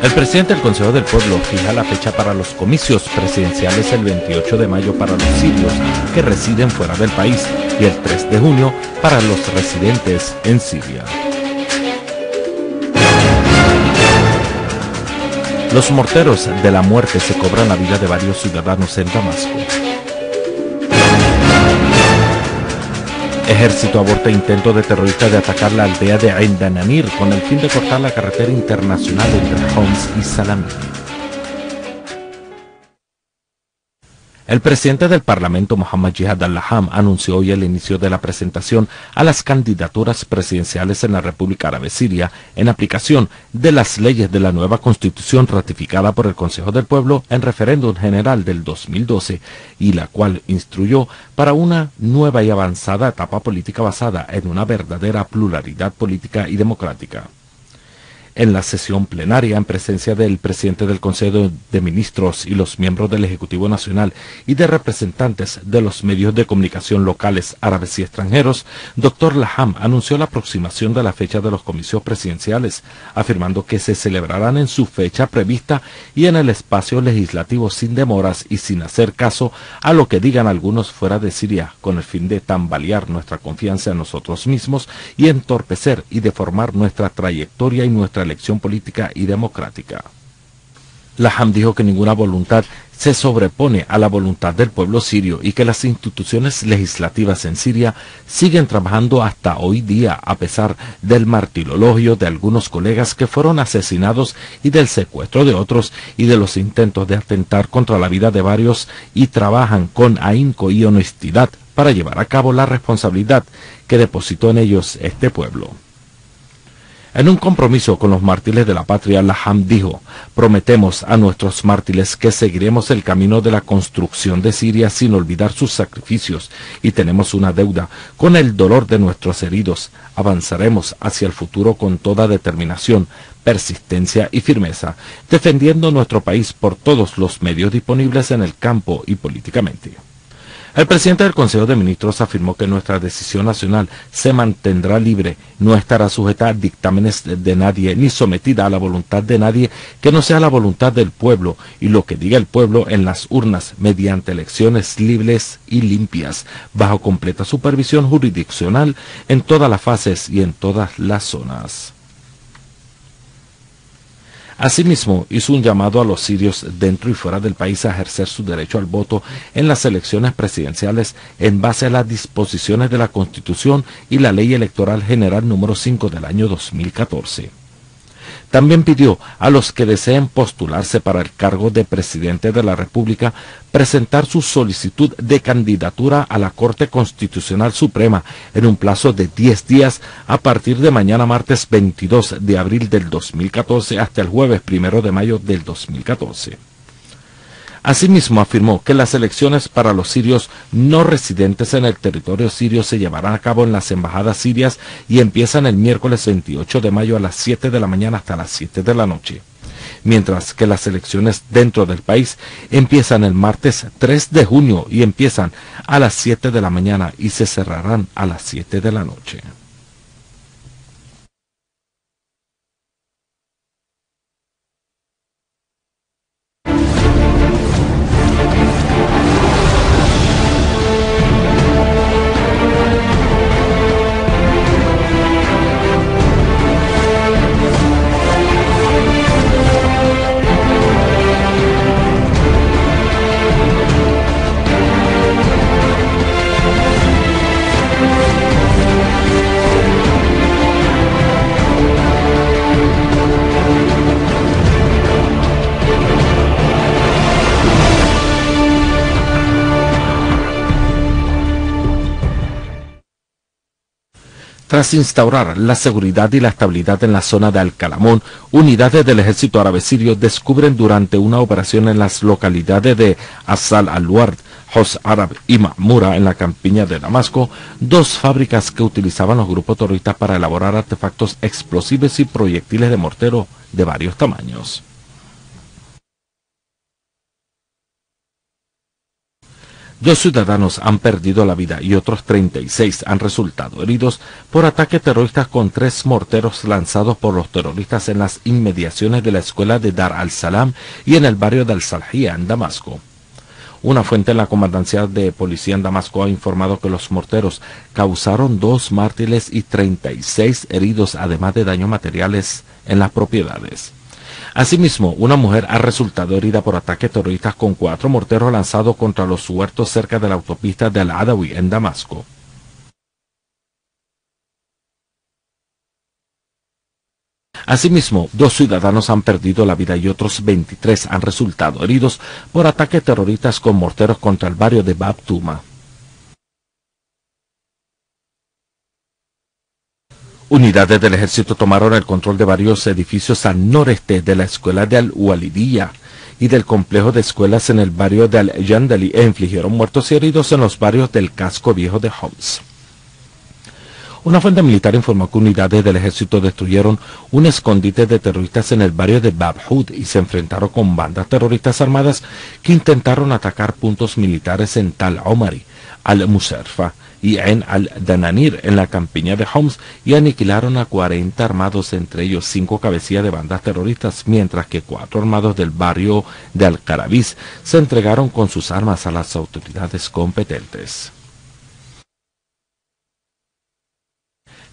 El presidente del Consejo del Pueblo fija la fecha para los comicios presidenciales el 28 de mayo para los sirios que residen fuera del país y el 3 de junio para los residentes en Siria. Los morteros de la muerte se cobran la vida de varios ciudadanos en Damasco. Ejército aborta intento de terrorista de atacar la aldea de Ain Dananir con el fin de cortar la carretera internacional entre Homs y Salamí. El presidente del Parlamento, Mohammad Jihad al-Laham, anunció hoy el inicio de la presentación a las candidaturas presidenciales en la República Árabe Siria en aplicación de las leyes de la nueva constitución ratificada por el Consejo del Pueblo en referéndum general del 2012 y la cual instruyó para una nueva y avanzada etapa política basada en una verdadera pluralidad política y democrática. En la sesión plenaria, en presencia del presidente del Consejo de Ministros y los miembros del Ejecutivo Nacional y de representantes de los medios de comunicación locales, árabes y extranjeros, Dr. Laham anunció la aproximación de la fecha de los comicios presidenciales, afirmando que se celebrarán en su fecha prevista y en el espacio legislativo sin demoras y sin hacer caso a lo que digan algunos fuera de Siria, con el fin de tambalear nuestra confianza en nosotros mismos y entorpecer y deformar nuestra trayectoria y nuestra elección política y democrática. Laham dijo que ninguna voluntad se sobrepone a la voluntad del pueblo sirio y que las instituciones legislativas en Siria siguen trabajando hasta hoy día a pesar del martirologio de algunos colegas que fueron asesinados y del secuestro de otros y de los intentos de atentar contra la vida de varios, y trabajan con ahínco y honestidad para llevar a cabo la responsabilidad que depositó en ellos este pueblo. En un compromiso con los mártires de la patria, Laham dijo: prometemos a nuestros mártires que seguiremos el camino de la construcción de Siria sin olvidar sus sacrificios, y tenemos una deuda con el dolor de nuestros heridos. Avanzaremos hacia el futuro con toda determinación, persistencia y firmeza, defendiendo nuestro país por todos los medios disponibles en el campo y políticamente. El presidente del Consejo de Ministros afirmó que nuestra decisión nacional se mantendrá libre, no estará sujeta a dictámenes de nadie, ni sometida a la voluntad de nadie que no sea la voluntad del pueblo, y lo que diga el pueblo en las urnas, mediante elecciones libres y limpias, bajo completa supervisión jurisdiccional en todas las fases y en todas las zonas. Asimismo, hizo un llamado a los sirios dentro y fuera del país a ejercer su derecho al voto en las elecciones presidenciales en base a las disposiciones de la Constitución y la Ley Electoral General número 5 del año 2014. También pidió a los que deseen postularse para el cargo de presidente de la República presentar su solicitud de candidatura a la Corte Constitucional Suprema en un plazo de 10 días a partir de mañana martes 22 de abril del 2014 hasta el jueves 1 de mayo del 2014. Asimismo, afirmó que las elecciones para los sirios no residentes en el territorio sirio se llevarán a cabo en las embajadas sirias y empiezan el miércoles 28 de mayo a las 7 de la mañana hasta las 7 de la noche, mientras que las elecciones dentro del país empiezan el martes 3 de junio y empiezan a las 7 de la mañana y se cerrarán a las 7 de la noche. Tras instaurar la seguridad y la estabilidad en la zona de Al-Kalamón, unidades del ejército árabe sirio descubren durante una operación en las localidades de Asal al-Ward, Hos Arab y Ma'mura en la campiña de Damasco, dos fábricas que utilizaban los grupos terroristas para elaborar artefactos explosivos y proyectiles de mortero de varios tamaños. 2 ciudadanos han perdido la vida y otros 36 han resultado heridos por ataques terroristas con 3 morteros lanzados por los terroristas en las inmediaciones de la escuela de Dar al-Salam y en el barrio de Al-Salhiyah en Damasco. Una fuente en la comandancia de policía en Damasco ha informado que los morteros causaron 2 mártires y 36 heridos, además de daños materiales en las propiedades. Asimismo, una mujer ha resultado herida por ataques terroristas con 4 morteros lanzados contra los huertos cerca de la autopista de Al-Adawi en Damasco. Asimismo, 2 ciudadanos han perdido la vida y otros 23 han resultado heridos por ataques terroristas con morteros contra el barrio de Bab Tuma. Unidades del ejército tomaron el control de varios edificios al noreste de la escuela de Al-Walidiyah y del complejo de escuelas en el barrio de Al-Jandali e infligieron muertos y heridos en los barrios del casco viejo de Homs. Una fuente militar informó que unidades del ejército destruyeron un escondite de terroristas en el barrio de Bab Hud y se enfrentaron con bandas terroristas armadas que intentaron atacar puntos militares en Tal Omari, Al-Musarfa y en Al-Dananir en la campiña de Homs y aniquilaron a 40 armados, entre ellos 5 cabecillas de bandas terroristas, mientras que 4 armados del barrio de Al-Karabiz se entregaron con sus armas a las autoridades competentes.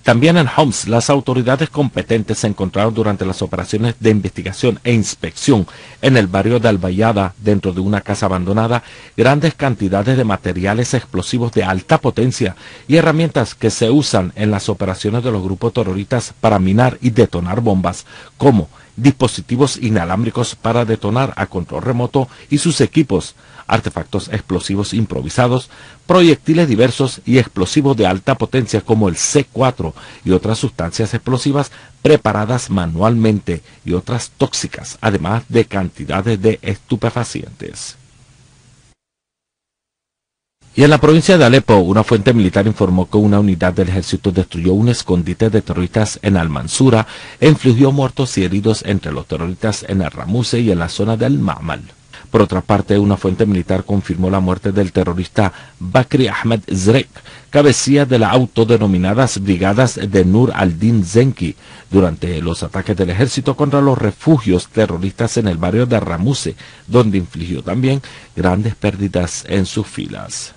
También en Homs, las autoridades competentes encontraron durante las operaciones de investigación e inspección en el barrio de Al-Bayada, dentro de una casa abandonada, grandes cantidades de materiales explosivos de alta potencia y herramientas que se usan en las operaciones de los grupos terroristas para minar y detonar bombas, como dispositivos inalámbricos para detonar a control remoto y sus equipos, artefactos explosivos improvisados, proyectiles diversos y explosivos de alta potencia como el C4 y otras sustancias explosivas preparadas manualmente y otras tóxicas, además de cantidades de estupefacientes. Y en la provincia de Alepo, una fuente militar informó que una unidad del ejército destruyó un escondite de terroristas en Al-Mansura e infligió muertos y heridos entre los terroristas en el Ramuse y en la zona del Ma'mal. Por otra parte, una fuente militar confirmó la muerte del terrorista Bakri Ahmed Zrek, cabecilla de las autodenominadas Brigadas de Nur al-Din Zenki, durante los ataques del ejército contra los refugios terroristas en el barrio de Ramuse, donde infligió también grandes pérdidas en sus filas.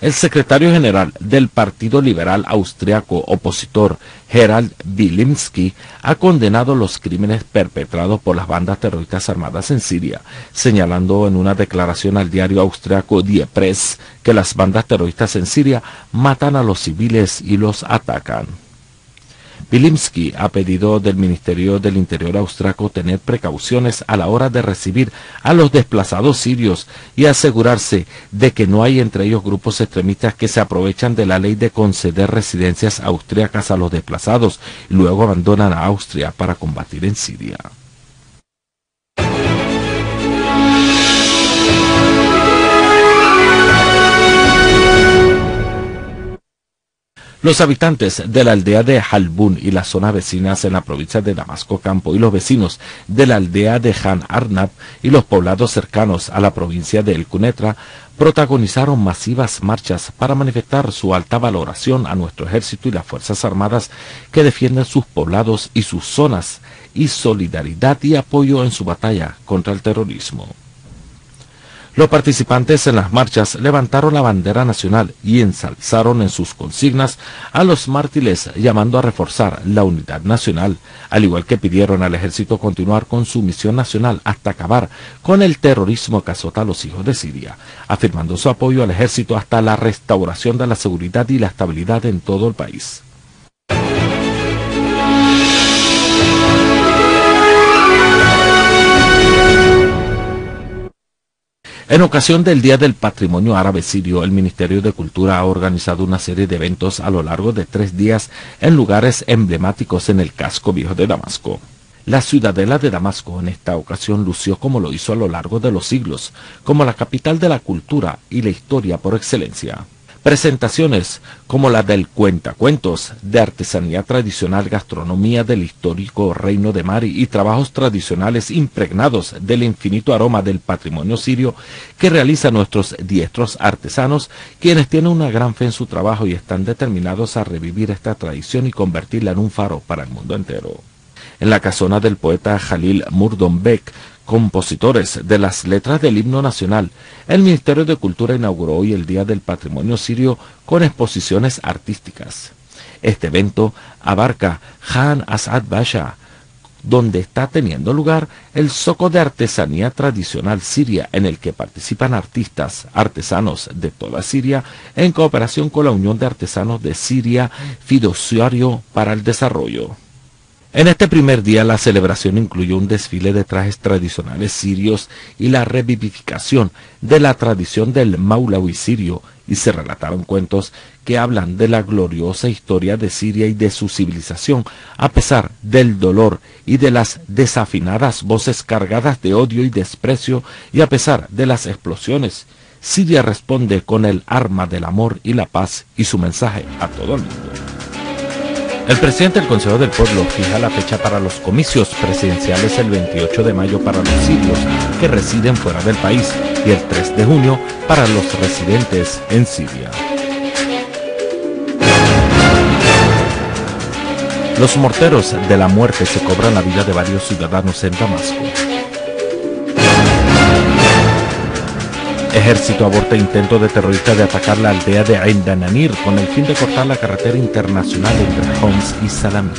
El secretario general del Partido Liberal Austriaco opositor, Gerald Wilimski, ha condenado los crímenes perpetrados por las bandas terroristas armadas en Siria, señalando en una declaración al diario austriaco Die Presse que las bandas terroristas en Siria matan a los civiles y los atacan. Wilimski ha pedido del Ministerio del Interior austriaco tener precauciones a la hora de recibir a los desplazados sirios y asegurarse de que no hay entre ellos grupos extremistas que se aprovechan de la ley de conceder residencias austriacas a los desplazados y luego abandonan a Austria para combatir en Siria. Los habitantes de la aldea de Halbun y las zonas vecinas en la provincia de Damasco Campo y los vecinos de la aldea de Han Arnab y los poblados cercanos a la provincia de El Cunetra protagonizaron masivas marchas para manifestar su alta valoración a nuestro ejército y las Fuerzas Armadas que defienden sus poblados y sus zonas, y solidaridad y apoyo en su batalla contra el terrorismo. Los participantes en las marchas levantaron la bandera nacional y ensalzaron en sus consignas a los mártires, llamando a reforzar la unidad nacional, al igual que pidieron al ejército continuar con su misión nacional hasta acabar con el terrorismo que azota a los hijos de Siria, afirmando su apoyo al ejército hasta la restauración de la seguridad y la estabilidad en todo el país. En ocasión del Día del Patrimonio Árabe Sirio, el Ministerio de Cultura ha organizado una serie de eventos a lo largo de 3 días en lugares emblemáticos en el casco viejo de Damasco. La ciudadela de Damasco en esta ocasión lució como lo hizo a lo largo de los siglos, como la capital de la cultura y la historia por excelencia. Presentaciones como la del Cuentacuentos, de artesanía tradicional, gastronomía del histórico Reino de Mari y trabajos tradicionales impregnados del infinito aroma del patrimonio sirio que realizan nuestros diestros artesanos, quienes tienen una gran fe en su trabajo y están determinados a revivir esta tradición y convertirla en un faro para el mundo entero. En la casona del poeta Jalil Murdonbek, compositores de las letras del himno nacional, el Ministerio de Cultura inauguró hoy el Día del Patrimonio Sirio con exposiciones artísticas. Este evento abarca Khan Asad Basha, donde está teniendo lugar el Zoco de Artesanía Tradicional Siria, en el que participan artesanos de toda Siria, en cooperación con la Unión de Artesanos de Siria, Fiduciario para el Desarrollo. En este primer día la celebración incluyó un desfile de trajes tradicionales sirios y la revivificación de la tradición del Maulawi sirio, y se relataron cuentos que hablan de la gloriosa historia de Siria y de su civilización, a pesar del dolor y de las desafinadas voces cargadas de odio y desprecio, y a pesar de las explosiones. Siria responde con el arma del amor y la paz y su mensaje a todo el mundo. El presidente del Consejo del Pueblo fija la fecha para los comicios presidenciales el 28 de mayo para los sirios que residen fuera del país y el 3 de junio para los residentes en Siria. Los morteros de la muerte se cobran la vida de varios ciudadanos en Damasco. Ejército aborta intento de terrorista de atacar la aldea de Ain Dananir con el fin de cortar la carretera internacional entre Homs y Salamí.